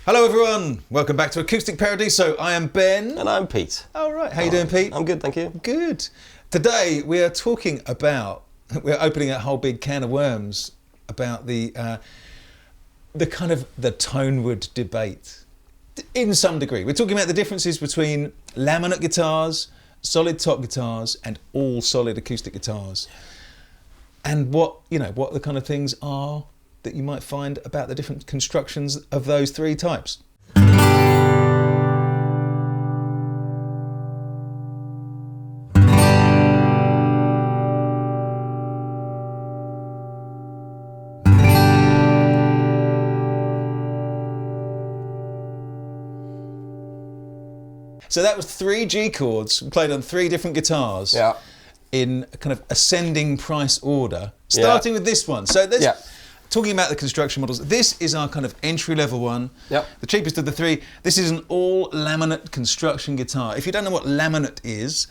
Hello everyone, welcome back to Acoustic Paradiso. I am Ben. And I'm Pete. All right, how you doing, Pete? I'm good, thank you. Good. Today we are talking about, we're opening a whole big can of worms about the kind of the Tonewood debate. In some degree, we're talking about the differences between laminate guitars, solid top guitars, and all solid acoustic guitars, and what the kind of things are that you might find about the different constructions of those three types. So that was 3 G chords played on 3 different guitars in a kind of ascending price order, starting with this one. So there's talking about the construction models, this is our kind of entry-level one, the cheapest of the 3. This is an all-laminate construction guitar. If you don't know what laminate is,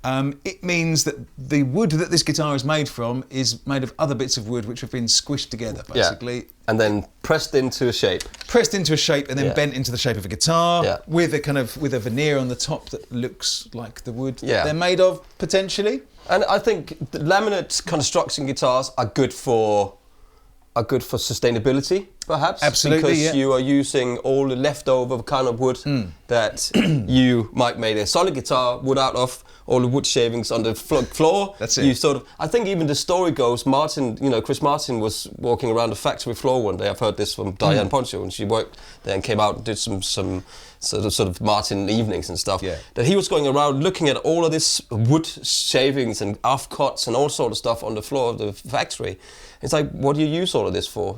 it means that the wood that this guitar is made from is made of other bits of wood which have been squished together, basically. Yeah. And then pressed into a shape. Pressed into a shape and then bent into the shape of a guitar with a veneer on the top that looks like the wood they're made of, potentially. And I think the laminate construction guitars are good for sustainability, perhaps. Absolutely, because you are using all the leftover kind of wood that you might make a solid guitar wood out of, all the wood shavings on the floor. That's it. You sort of, I think even the story goes, Chris Martin was walking around the factory floor one day. I've heard this from Diane Poncho, and she worked there and came out and did some sort of Martin evenings and stuff. Yeah. That he was going around looking at all of this wood shavings and offcuts and all sort of stuff on the floor of the factory. It's like, what do you use all of this for?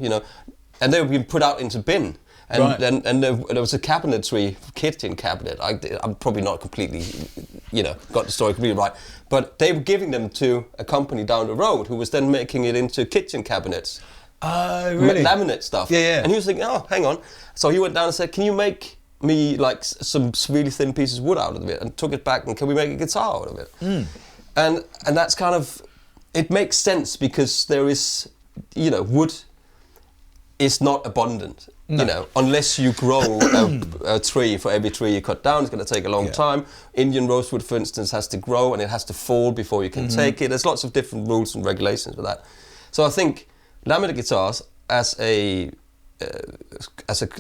And they were being put out into bin. And there was a cabinetry, kitchen cabinet. I'm probably not completely, got the story completely right. But they were giving them to a company down the road who was then making it into kitchen cabinets. Oh, really? Laminate stuff. Yeah. And he was thinking, oh, hang on. So he went down and said, can you make me like some really thin pieces of wood out of it? And took it back and can we make a guitar out of it? And that's kind of, it makes sense because there is, wood is not abundant. No. Unless you grow a tree for every tree you cut down, it's going to take a long time. Indian rosewood, for instance, has to grow and it has to fall before you can take it. There's lots of different rules and regulations for that. So I think laminate guitars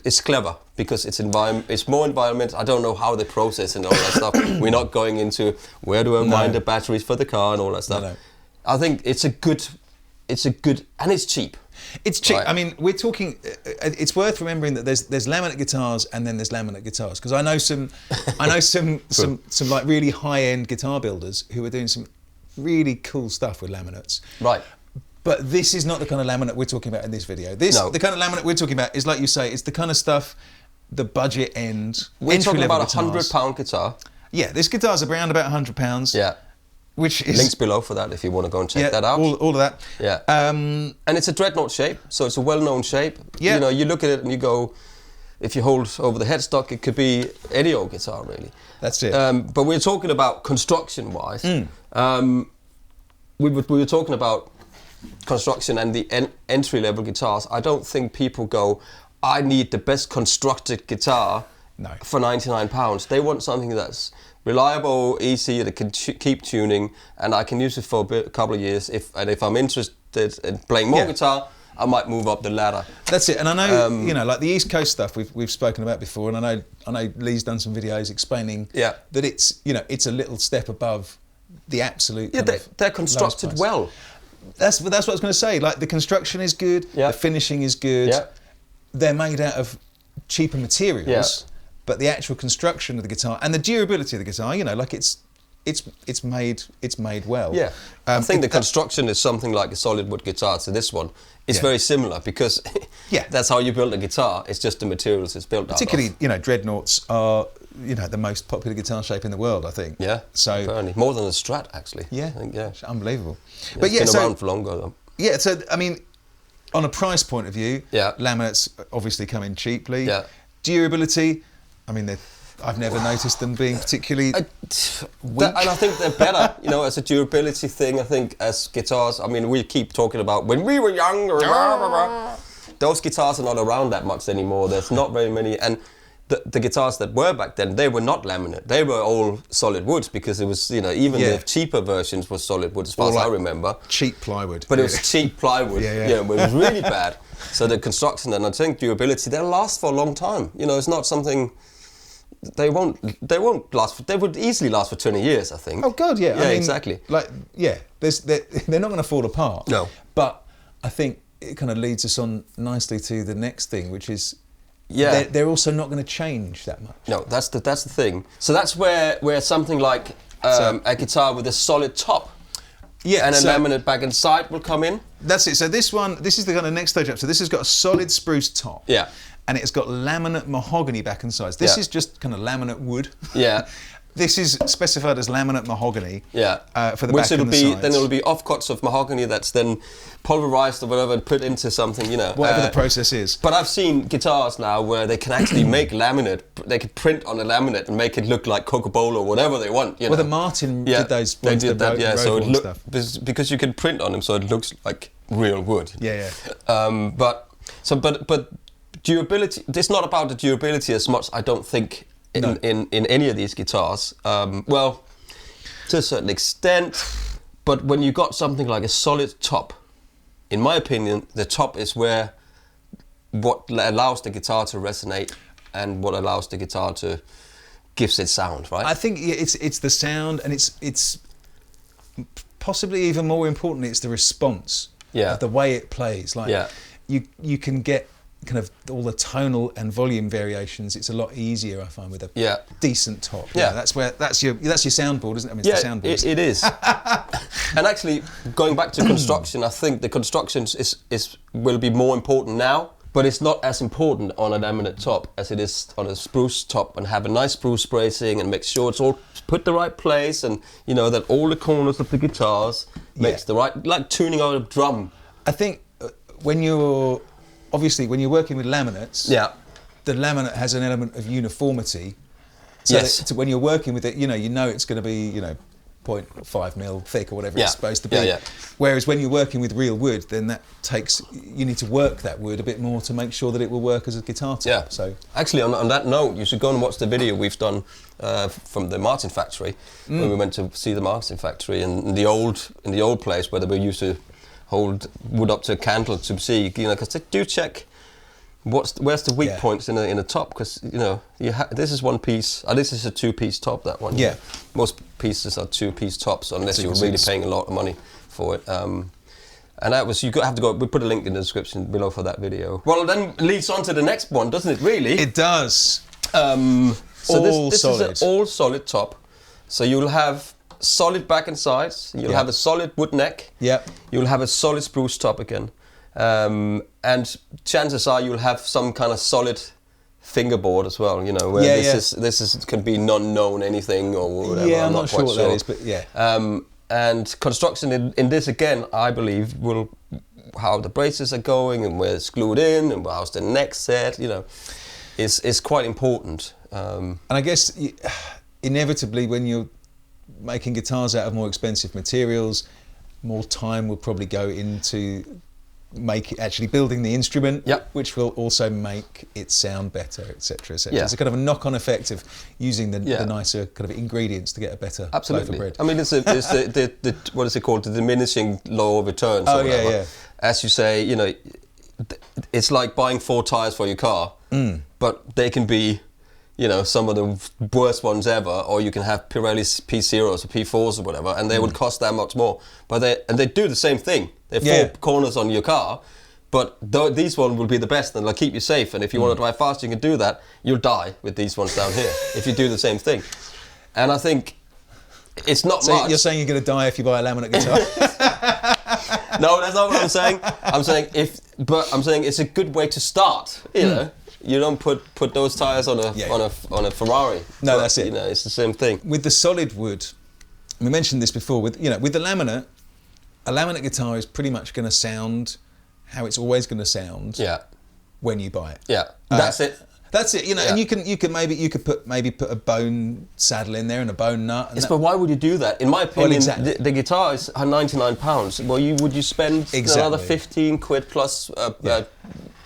it's clever because it's more environment. I don't know how they process and all that stuff. We're not going into where do I mine the batteries for the car and all that stuff. No. I think it's a good, and it's cheap. It's cheap. Right. I mean, we're talking. It's worth remembering that there's laminate guitars and then there's laminate guitars, because I know some like really high-end guitar builders who are doing some really cool stuff with laminates. Right. But this is not the kind of laminate we're talking about in this video. The kind of laminate we're talking about is, like you say, it's the kind of stuff, the budget end. We're talking about a £100 guitar. Yeah, this guitar's around about £100. Yeah. Which is links below for that if you want to go and check that out. All of that. Yeah. And it's a dreadnought shape, so it's a well-known shape. Yeah. You look at it and you go, if you hold over the headstock, it could be any old guitar, really. That's it. But we're talking about construction-wise. We were talking about construction and the entry-level guitars. I don't think people go, I need the best constructed guitar for £99. They want something that's reliable, easy, that can keep tuning, and I can use it for a couple of years. If I'm interested in playing more guitar, I might move up the ladder. That's it. And I know, like the EastCoast stuff we've spoken about before, and I know Lee's done some videos explaining that it's a little step above the absolute. Yeah, they're constructed well. That's what I was going to say. Like, the construction is good, the finishing is good. They're made out of cheaper materials. But the actual construction of the guitar and the durability of the guitar, like it's made well. Yeah, I think the construction is something like a solid wood guitar to this one. It's very similar because that's how you build a guitar. It's just the materials it's built out of. Particularly, dreadnoughts are the most popular guitar shape in the world, I think. Yeah, so apparently more than a Strat, actually. Yeah, I think, it's unbelievable. Yeah, but it's been around for longer though. Yeah, so I mean, on a price point of view, laminates obviously come in cheaply. Yeah. Durability, I mean, I've never noticed them being particularly weak. And I think they're better, as a durability thing. I think as guitars, I mean, we keep talking about when we were young, those guitars are not around that much anymore. There's not very many, and the guitars that were back then, they were not laminate. They were all solid woods, because it was, even the cheaper versions were solid wood, as far as I remember. Cheap plywood. But it was cheap plywood. It was really bad. So the construction and I think durability, they'll last for a long time. It's not something. They won't last. They would easily last for 20 years, I think. Oh God, yeah. Yeah, exactly. They're not going to fall apart. No. But I think it kind of leads us on nicely to the next thing, which is they're also not going to change that much. No, that's the thing. So that's where something like a guitar with a solid top and a laminate back and side will come in. That's it. So this is the kind of next stage up. So this has got a solid spruce top. Yeah. And it's got laminate mahogany back and sides. This is just kind of laminate wood. Yeah. This is specified as laminate mahogany. Yeah. For the back and the sides. Then it'll be offcuts of mahogany that's then pulverized or whatever and put into something, Whatever the process is. But I've seen guitars now where they can actually make laminate. They can print on a laminate and make it look like Coca-Cola or whatever they want. Well, the Martin did those. They did that. Yeah. So it stuff. because you can print on them, so it looks like real wood. Yeah. But durability. It's not about the durability as much, I don't think, in any of these guitars. Well, to a certain extent, but when you got something like a solid top, in my opinion, the top is what allows the guitar to resonate and what allows the guitar to gives it sound, right? I think it's the sound, and it's possibly even more importantly, it's the response. Yeah. Of the way it plays. Like you can get kind of all the tonal and volume variations. It's a lot easier, I find, with a decent top. Yeah. That's your soundboard, isn't it? I mean, it's the soundboard. It is. And actually, going back to construction, I think the construction will be more important now, but it's not as important on a laminate top as it is on a spruce top, and have a nice spruce bracing and make sure it's all put the right place, and that all the corners of the guitars makes the right, like tuning out a drum. I think when you're working with laminates, the laminate has an element of uniformity. So that when you're working with it, it's going to be 0.5 mil thick or whatever it's supposed to be. Whereas when you're working with real wood, then you need to work that wood a bit more to make sure that it will work as a guitar top. Yeah. So actually, on that note, you should go and watch the video we've done from the Martin factory when we went to see the Martin factory in the old place where they used to hold wood up to a candle to see, because they do check where's the weak points in the top, because this is one piece. This is a two-piece top. That one. Yeah. Most pieces are two-piece tops unless you're really paying a lot of money for it. And that was have to go. We put a link in the description below for that video. Well, then leads on to the next one, doesn't it? Really? It does. So this is an all solid top. So you'll have solid back and sides. You'll have a solid wood neck. Yep. You'll have a solid spruce top again. And chances are you'll have some kind of solid fingerboard as well, where this can be non-known anything or whatever. Yeah, I'm not sure what that is, but and construction in this again, I believe, will how the braces are going and where it's glued in and how's the neck set, is quite important. And I guess inevitably when you're making guitars out of more expensive materials, more time will probably go into actually building the instrument, which will also make it sound better, etc., etc. It's a kind of a knock-on effect of using the nicer kind of ingredients to get a better loaf of bread. I mean, it's the what is it called? The diminishing law of returns. Oh, yeah. As you say, it's like buying 4 tires for your car, but they can be, some of the worst ones ever, or you can have Pirelli's P0s or P4s or whatever, and they would cost that much more. But they do the same thing. They're 4 corners on your car, but these ones will be the best and they'll keep you safe. And if you want to drive fast, you can do that. You'll die with these ones down here if you do the same thing. And I think it's not much. You're saying you're going to die if you buy a laminate guitar? No, that's not what I'm saying. I'm saying it's a good way to start. You don't put those tires on a Ferrari. No, that's it. It's the same thing. With the solid wood, we mentioned this before. With the laminate, a laminate guitar is pretty much going to sound how it's always going to sound. When you buy it. Yeah, that's it. That's it. And you could put a bone saddle in there and a bone nut. But why would you do that? In my opinion, the guitar is £99. Well, would you spend another 15 quid plus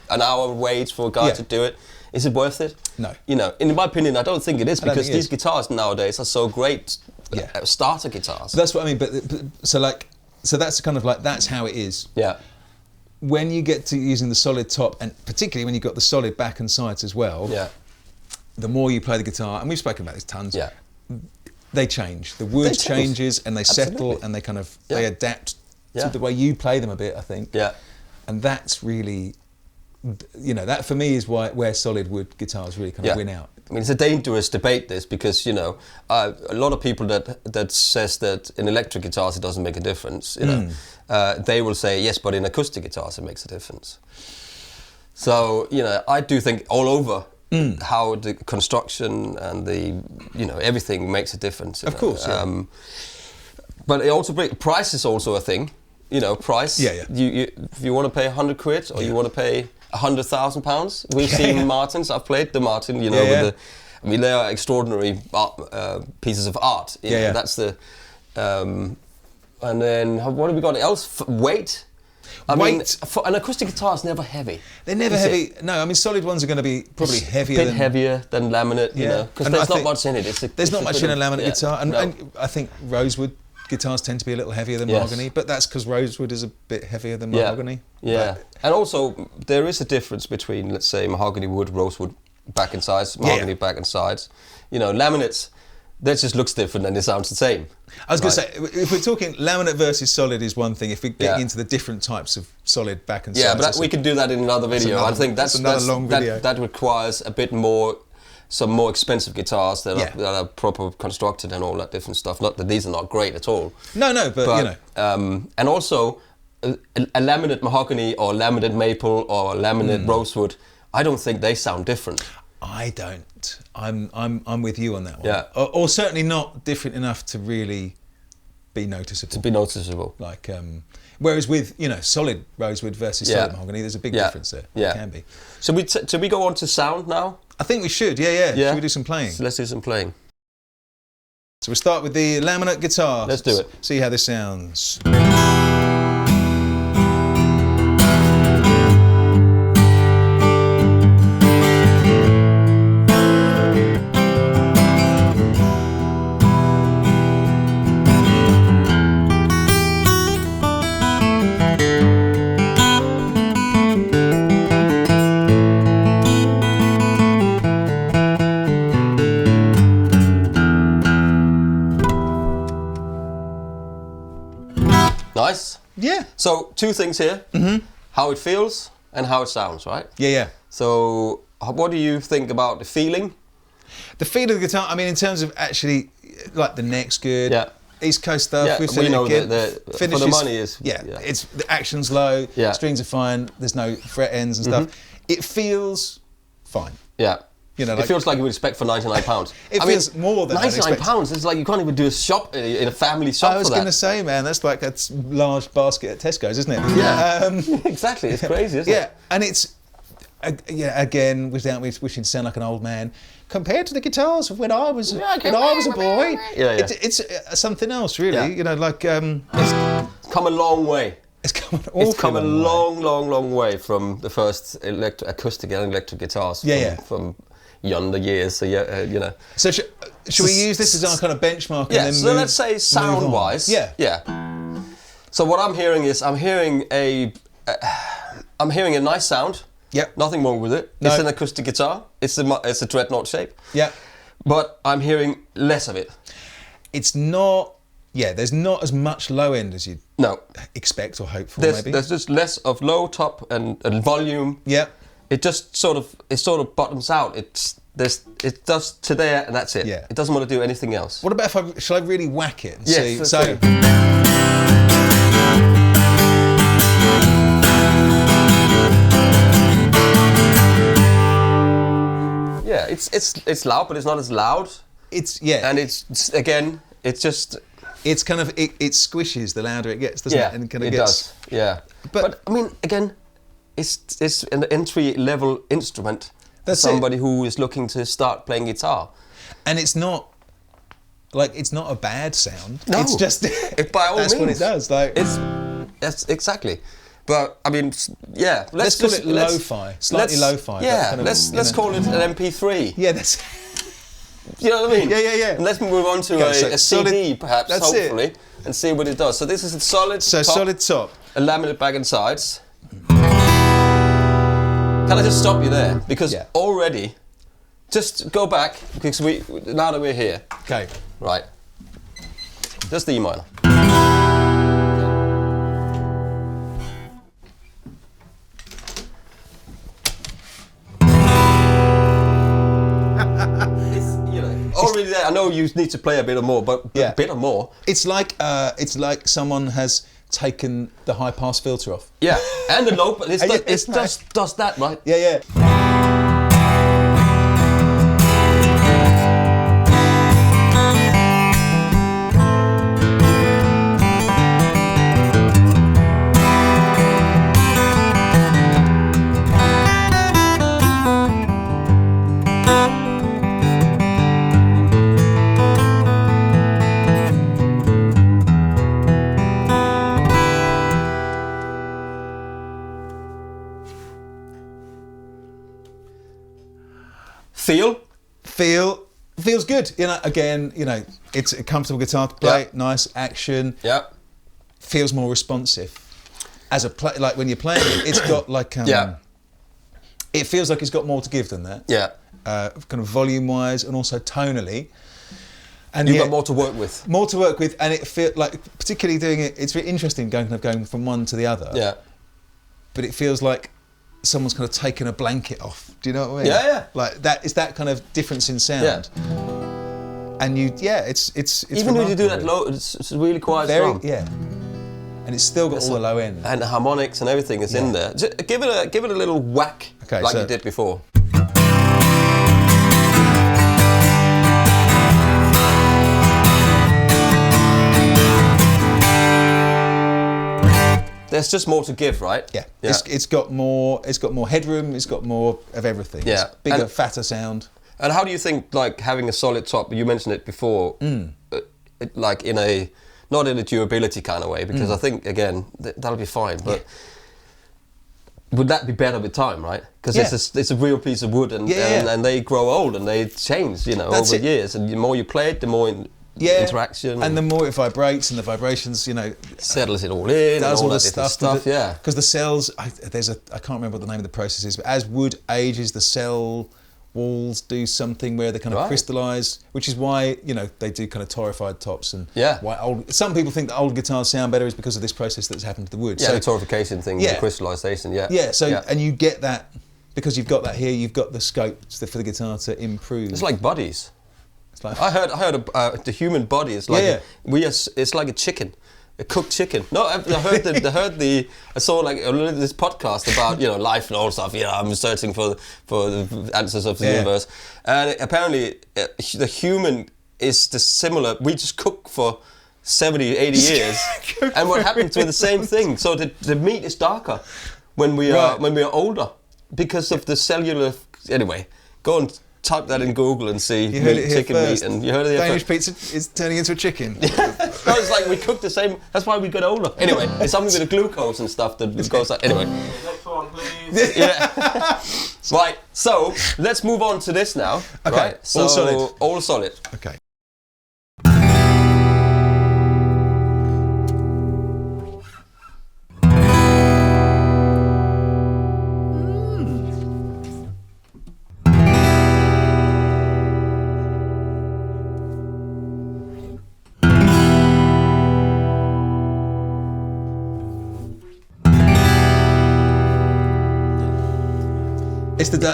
an hour wait for a guy to do it. Is it worth it? No. You know, in my opinion, I don't think it is, because these guitars nowadays are so great. Starter guitars. That's what I mean. But so that's kind of like, that's how it is. Yeah. When you get to using the solid top, and particularly when you've got the solid back and sides as well, the more you play the guitar, and we've spoken about this tons, they change. The wood changes, and they settle, and they kind of they adapt to the way you play them a bit, I think. Yeah. And that's really, you know, that for me is where solid wood guitars really kind of win out. I mean, it's a dangerous debate, this, because, you know, a lot of people that says that in electric guitars it doesn't make a difference, you know, they will say, yes, but in acoustic guitars it makes a difference. So, you know, I do think all over how the construction and the, you know, everything makes a difference. Of course, but it also price is also a thing, you know, price. Yeah. If you want to pay 100 quid or you want to pay £100,000. We've seen Martins. I've played the Martin. You know, with the, I mean, they are extraordinary pieces of art. You know, that's the. And then what have we got else? Weight. I mean, for an acoustic guitar is never heavy. They're never heavy. No, I mean, solid ones are going to be probably heavier. A bit heavier than laminate. You know, because there's not much in it. There's not much in a laminate guitar, and I think rosewood guitars tend to be a little heavier than mahogany, but that's because rosewood is a bit heavier than mahogany. Yeah, and also there is a difference between, let's say, mahogany wood, rosewood back and sides, mahogany back and sides. You know, laminates, that just looks different and it sounds the same. I was going to say, if we're talking laminate versus solid is one thing. If we get into the different types of solid back and sides, but we can do that in another video. I think that's another long video. That requires a bit more. Some more expensive guitars that are proper constructed and all that different stuff. Not that these are not great at all. No, but you know. And also, a laminate mahogany or laminate maple or laminate rosewood, I don't think they sound different. I don't. I'm with you on that one. Yeah. Or certainly not different enough to really be noticeable. To be noticeable. Like, whereas with, you know, solid rosewood versus solid mahogany, there's a big difference there. Yeah. It can be. Should we go on to sound now? I think we should, yeah. Should we do some playing? So let's do some playing. So we'll start with the laminate guitar. Let's do it. See how this sounds. Nice. Yeah. So two things here: how it feels and how it sounds, right? Yeah. So what do you think about the feeling? The feel of the guitar. I mean, in terms of actually, like the neck's good. Yeah. East Coast stuff. Yeah, we know the finishes, for the money is. Yeah. It's the action's low. Yeah. Strings are fine. There's no fret ends and stuff. It feels fine. Yeah. You know, it feels like you would expect for £99. It feels more than £99. It's like you can't even do a shop in a family shop. I was going to say, man, that's like a large basket at Tesco's, isn't it? Yeah, exactly. It's crazy, isn't it? Yeah, and it's again, without me wishing to sound like an old man, compared to the guitars of when I was a boy, it's something else, really. Yeah. You know, like it's come a long way. It's come a long way from the first acoustic and electric guitars. From yonder years, so you know. So should we use this as our kind of benchmark? Yeah. And then let's say sound-wise. Yeah. So what I'm hearing is I'm hearing a nice sound. Yep. Nothing wrong with it. No. It's an acoustic guitar. It's a dreadnought shape. Yeah. But I'm hearing less of it. It's not. Yeah. There's not as much low end as you'd expect or hope for. Maybe there's just less of low top and volume. Yeah. It just sort of bottoms out. It does to there and that's it. Yeah. It doesn't want to do anything else. What about shall I really whack it and see? So yeah, it's loud, but it's not as loud. And it's again, it's just. It's kind of it squishes the louder it gets, doesn't it? And kind of does. Yeah. But I mean, again. It's an entry-level instrument for somebody who is looking to start playing guitar. And it's not a bad sound. No. It's just by all that's means. what it does. Like that's exactly. But I mean, yeah. Let's call it lo-fi, slightly lo-fi. Yeah, let's call it an MP3. Yeah, that's. You know what I mean? Yeah. And let's move on to a CD, perhaps, hopefully, and see what it does. So this is a solid top. Solid top. A laminate back and sides. Can I just stop you there? Because already, just go back, because now that we're here. Okay. Right. Just the E minor. Already there. I know you need to play a bit more, but a bit more. It's like someone has taken the high pass filter off. Yeah, and the low, but it does that, right? Yeah. Feels good. Again, it's a comfortable guitar to play. Nice action. Yeah. Feels more responsive. As a like when you're playing it, it's got like it feels like it's got more to give than that. Yeah. Kind of volume-wise and also tonally. And you've got more to work with. More to work with, and it feels like, particularly doing it. It's really interesting going from one to the other. Yeah. But it feels like someone's kind of taken a blanket off. Do you know what I mean? Yeah. Like that. It's that kind of difference in sound. Yeah. And it's even when you do that low, it's really quite strong. Yeah. And it's still got all the low end. And the harmonics and everything is in there. Just give it a little whack, like you did before. There's just more to give, right? Yeah. It's got more headroom, it's got more of everything. Yeah. It's bigger, fatter sound. And how do you think, like, having a solid top, you mentioned it before, like not in a durability kind of way, because I think, again, that'll be fine, but would that be better with time, right? Because it's a real piece of wood, and they grow old and they change, over years, and the more you play it, the more interaction. And the more it vibrates, and the vibrations, settles it all in, does all the stuff, because the cells, I can't remember what the name of the process is, but as wood ages, the cell walls do something where they kind of crystallise, which is why they do kind of torrefied tops, and why some people think that old guitars sound better is because of this process that's happened to the wood. Yeah, the torrefication thing, the crystallisation. And you get that because you've got that here. You've got the scope for the guitar to improve. It's like bodies. It's like I heard the human body is like it's like a chicken. A cooked chicken. No, I saw like this podcast about life and all stuff. I'm searching for the answers of the universe, and apparently the human is similar. We just cook for 70, 80 years, and what happens with the same thing? So the meat is darker when we are older because of the cellular. Anyway, go and type that in Google and see chicken meat, and you heard it here Danish first. pizza is turning into a chicken. No, it's like we cook the same. That's why we get older. Anyway, it's something with the glucose and stuff that goes like. Anyway. Next one, please. Yeah. Right. So let's move on to this now. Okay. Right? So, all solid. Okay.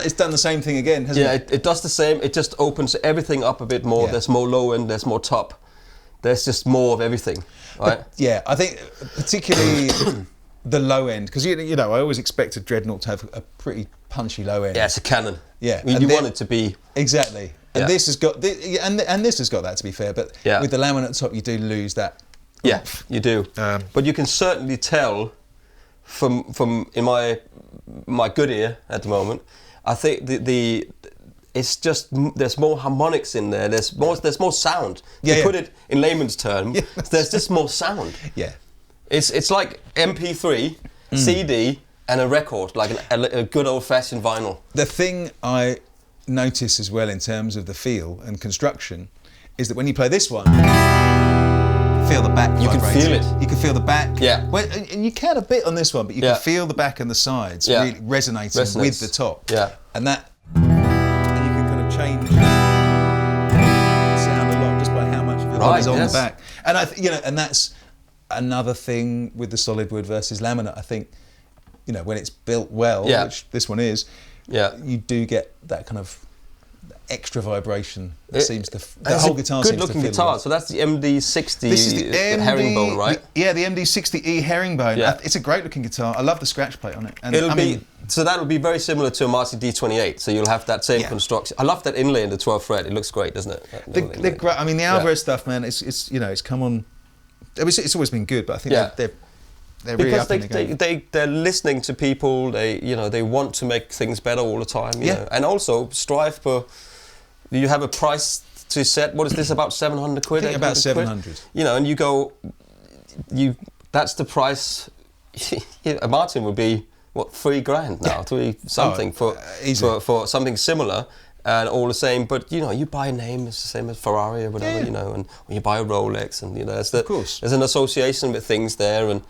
It's done the same thing again, hasn't it? Yeah, it does the same. It just opens everything up a bit more. Yeah. There's more low end, there's more top. There's just more of everything, right? But, I think particularly the low end, because I always expect a Dreadnought to have a pretty punchy low end. Yeah, it's a cannon. Yeah, you want it to to exactly. And this has got and this has got that, to be fair. But with the laminate top, you do lose that. Yeah, you do. But you can certainly tell from in my good ear at the moment, I think it's just there's more harmonics in there. There's more sound. To put it in layman's terms, there's just more sound. Yeah, it's like MP3 a CD, and a record, like a good old-fashioned vinyl. The thing I notice as well in terms of the feel and construction is that when you play this one, feel the back. You can feel it. You can feel the back. Yeah. Well, and you can a bit on this one, but you can feel the back and the sides really resonating with the top. Yeah. And that, and you can kind of change the sound a lot just by how much of it is on the back. And and that's another thing with the solid wood versus laminate. I think, when it's built well, which this one is, you do get that kind of extra vibration. It seems the whole guitar seems to feel good-looking guitar. So that's the MD60. This is the herringbone, right? Yeah, the MD60E herringbone. Yeah. It's a great-looking guitar. I love the scratch plate on it. And so that'll be very similar to a Martin D28. So you'll have that same construction. I love that inlay in the 12th fret. It looks great, doesn't it? They're great. I mean, the Alvarez stuff, man. It's come on. It's always been good, but I think they're really up in the game. They're listening to people. They want to make things better all the time. You know? And also strive for. You have a price to set. What is this, about 700 quid? I think about 700. And you go. That's the price. A Martin would be what, $3,000 now, 3 something for something similar. And all the same, but you buy a name, it's the same as Ferrari or whatever, and when you buy a Rolex, and there's an association with things there,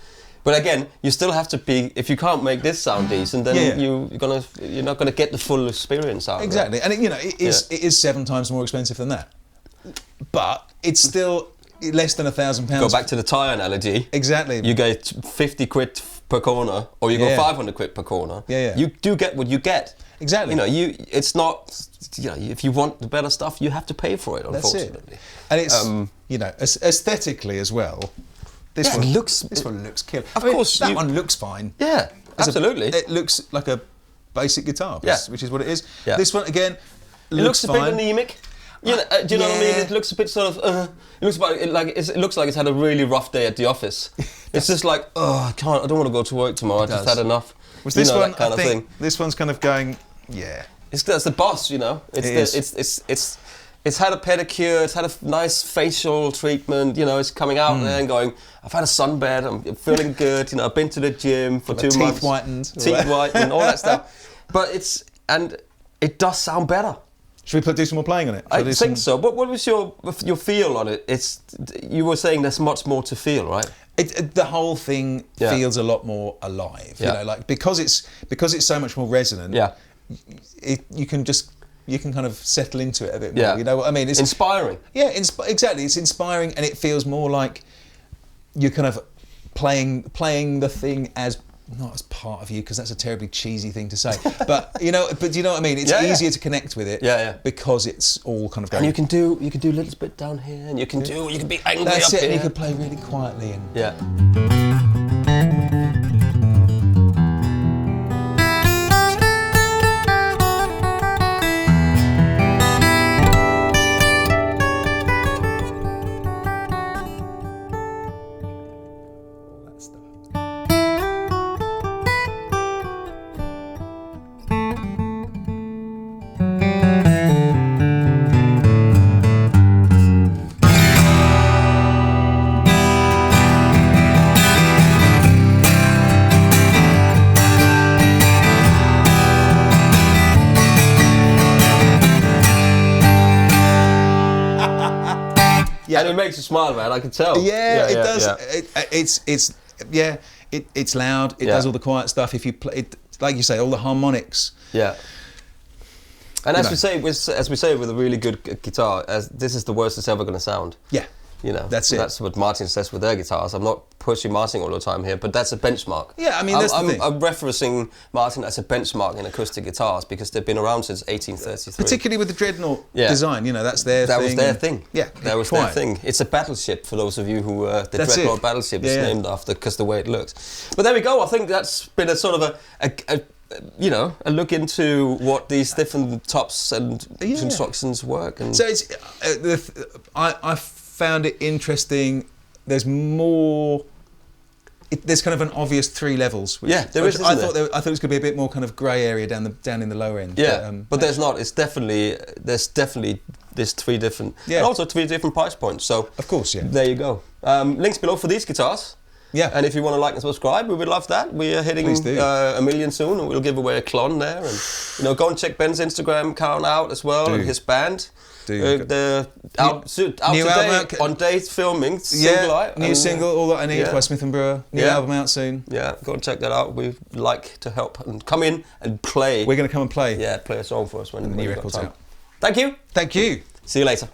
but again, you still have to be. If you can't make this sound decent, then you're not gonna get the full experience out. Exactly, of it. And it is 7 times more expensive than that, but it's still less than £1,000. Go back to the tyre analogy. Exactly. You get 50 quid per corner, or you go 500 quid per corner. You do get what you get. Exactly. It's not. If you want the better stuff, you have to pay for it. Unfortunately, that's it. And it's aesthetically as well. This one looks killer. Of course, that one looks fine. Yeah, absolutely. It looks like a basic guitar, which is what it is. Yeah. This one again it looks fine. a bit anemic. Do you know what I mean? It looks a bit sort of. It looks like it's had a really rough day at the office. It's just like, I don't want to go to work tomorrow. I just had enough. Was this one? That kind of thing. This one's kind of going. Yeah. That's the boss, It's had a pedicure, it's had a nice facial treatment, it's coming out there and going, I've had a sunbed, I'm feeling good, I've been to the gym for 2 months. Teeth whitened, all that stuff. But it does sound better. Should we do some more playing on it? I think so. What was your feel on it? You were saying there's much more to feel, right? The whole thing feels a lot more alive. Because it's so much more resonant. Yeah. You can kind of settle into it a bit more. Yeah. You know what I mean? It's inspiring. Yeah, exactly. It's inspiring, and it feels more like you're kind of playing the thing as not as part of you, because that's a terribly cheesy thing to say. But do you know what I mean? It's easier to connect with it. Because it's all kind of going. And you can do a little bit down here, and you can be angry that's up it, here. And you can play really quietly and and it makes you smile, man. I can tell. Yeah, it does. Yeah. It's loud. It does all the quiet stuff. If you play, like you say, all the harmonics. Yeah. And as we say with a really good guitar, this is the worst it's ever going to sound. Yeah. That's it. That's what Martin says with their guitars. I'm not pushing Martin all the time here, but that's a benchmark. Yeah, I mean, that's the thing. I'm referencing Martin as a benchmark in acoustic guitars because they've been around since 1833. Particularly with the Dreadnought design, that's their thing. That was their thing. Yeah, that was their thing. It's a battleship for those of you who the Dreadnought battleship is named after because the way it looks. But there we go. I think that's been a sort of a look into what these different tops and constructions work. And so it's I found it interesting. There's more. There's kind of an obvious 3 levels. There is. I thought it was going to be a bit more kind of grey area down in the lower end. Yeah, but there's not. There's definitely 3 different, and also 3 different price points. So of course, there you go. Links below for these guitars. Yeah. And if you want to like and subscribe, we would love that. We are hitting 1 million soon, and we'll give away a clone there. And go and check Ben's Instagram account out as well, and his band. The out today on date filming single new single All That I Need by Smith & Brewer, new album out soon. Go and check that out. We'd like to help and come in and play. We're going to come and play. Play a song for us when the new record's out. Thank you. See you later.